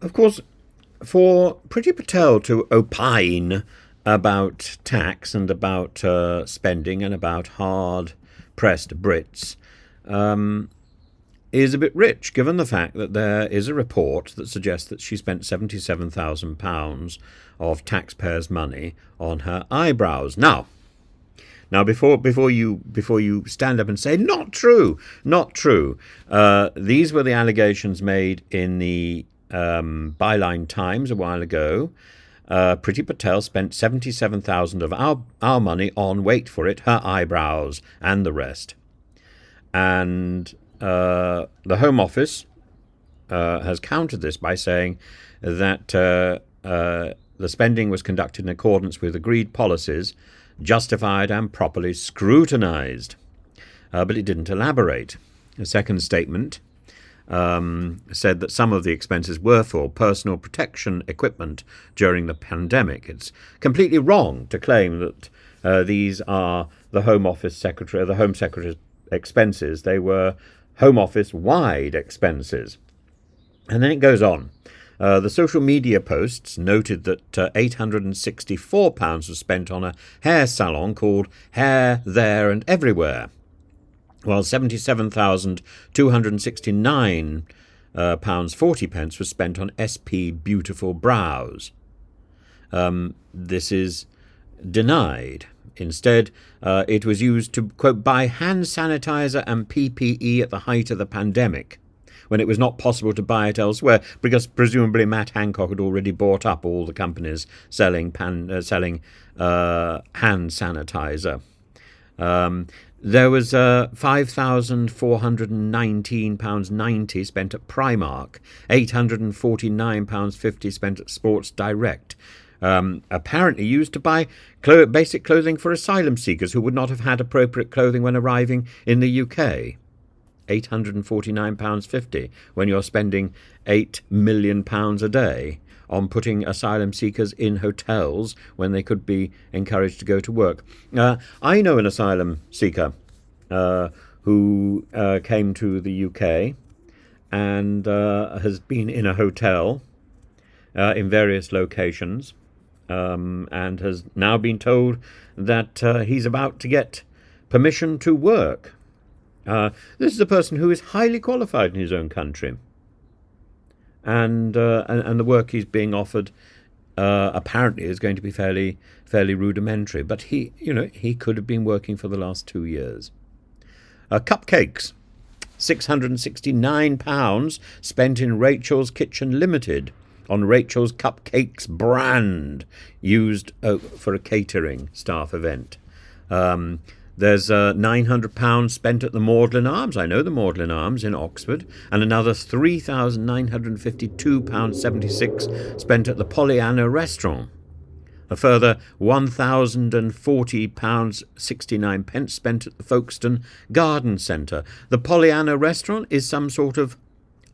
Of course, for Priti Patel to opine about tax and about spending and about hard-pressed Brits is a bit rich, given the fact that there is a report that suggests that she spent £77,000 of taxpayers' money on her eyebrows. Now, before you stand up and say not true, not true, these were the allegations made in the Byline Times a while ago. Priti Patel spent 77,000 of our money on, wait for it, her eyebrows and the rest. And the Home Office has countered this by saying that the spending was conducted in accordance with agreed policies, justified and properly scrutinised. But it didn't elaborate. A second statement said that some of the expenses were for personal protection equipment during the pandemic. It's completely wrong to claim that these are the Home Secretary's expenses. They were Home Office-wide expenses. And then it goes on. The social media posts noted that £864 was spent on a hair salon called Hair, There and Everywhere, while £77,269.40 was spent on SP Beautiful Brows. This is denied. Instead, it was used to, quote, buy hand sanitizer and PPE at the height of the pandemic, when it was not possible to buy it elsewhere, because presumably Matt Hancock had already bought up all the companies selling hand sanitizer. There was £5,419.90 spent at Primark, £849.50 spent at Sports Direct, apparently used to buy basic clothing for asylum seekers who would not have had appropriate clothing when arriving in the UK. £849.50 when you're spending £8 million a day on putting asylum seekers in hotels when they could be encouraged to go to work. I know an asylum seeker who came to the UK and has been in a hotel in various locations and has now been told that he's about to get permission to work. This is a person who is highly qualified in his own country, and the work he's being offered apparently is going to be fairly rudimentary. But he could have been working for the last 2 years. Cupcakes, £669 spent in Rachel's Kitchen Limited on Rachel's Cupcakes brand, used for a catering staff event. There's £900 spent at the Magdalen Arms. I know the Magdalen Arms in Oxford. And another £3,952.76 spent at the Pollyanna Restaurant. A further £1,040.69 spent at the Folkestone Garden Centre. The Pollyanna Restaurant is some sort of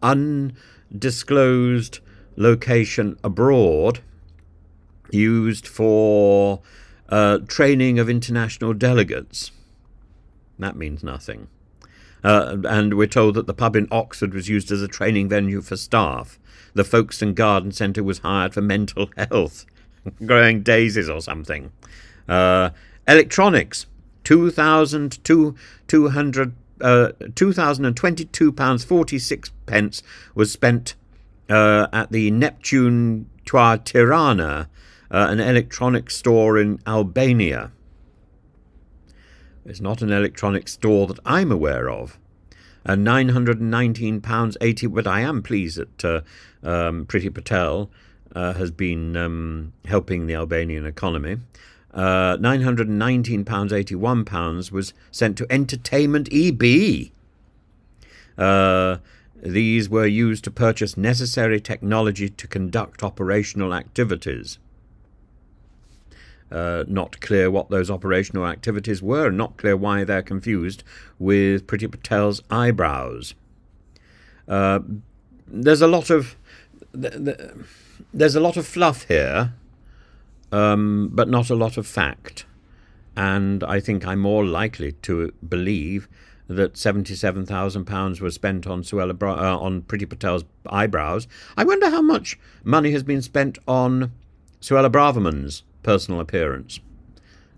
undisclosed location abroad used for training of international delegates. That means nothing. And we're told that the pub in Oxford was used as a training venue for staff. The Folkestone Garden Centre was hired for mental health, growing daisies or something. Electronics, £2,022.46 was spent at the Neptune Tirana, an electronics store in Albania. It's not an electronics store that I'm aware of. £919.80, but I am pleased that Priti Patel has been helping the Albanian economy. £919.81 was sent to Entertainment EB. These were used to purchase necessary technology to conduct operational activities. Not clear what those operational activities were, and not clear why they're confused with Priti Patel's eyebrows. There's a lot of fluff here, but not a lot of fact. And I think I'm more likely to believe that £77,000 was spent on on Priti Patel's eyebrows. I wonder how much money has been spent on Suella Braverman's personal appearance.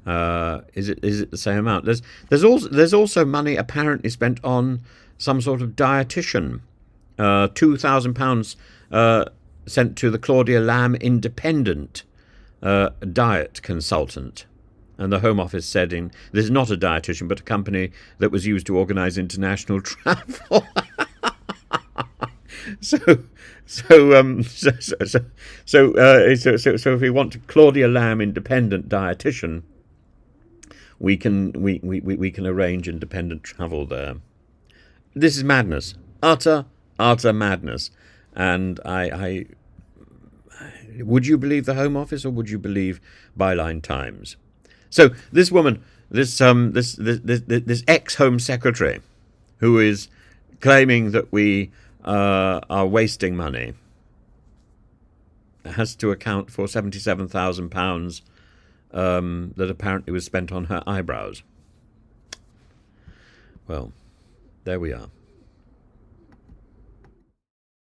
Is it the same amount? There's also money apparently spent on some sort of dietician. £2,000 sent to the Claudia Lamb Independent diet consultant. And the Home Office said this is not a dietitian, but a company that was used to organise international travel. So if we want a Claudia Lamb Independent dietitian, we can arrange independent travel there. This is madness, utter madness. And I would you believe the Home Office or would you believe Byline Times? So this woman, this ex-Home Secretary, who is claiming that we are wasting money, has to account for £77,000 that apparently was spent on her eyebrows. Well, there we are.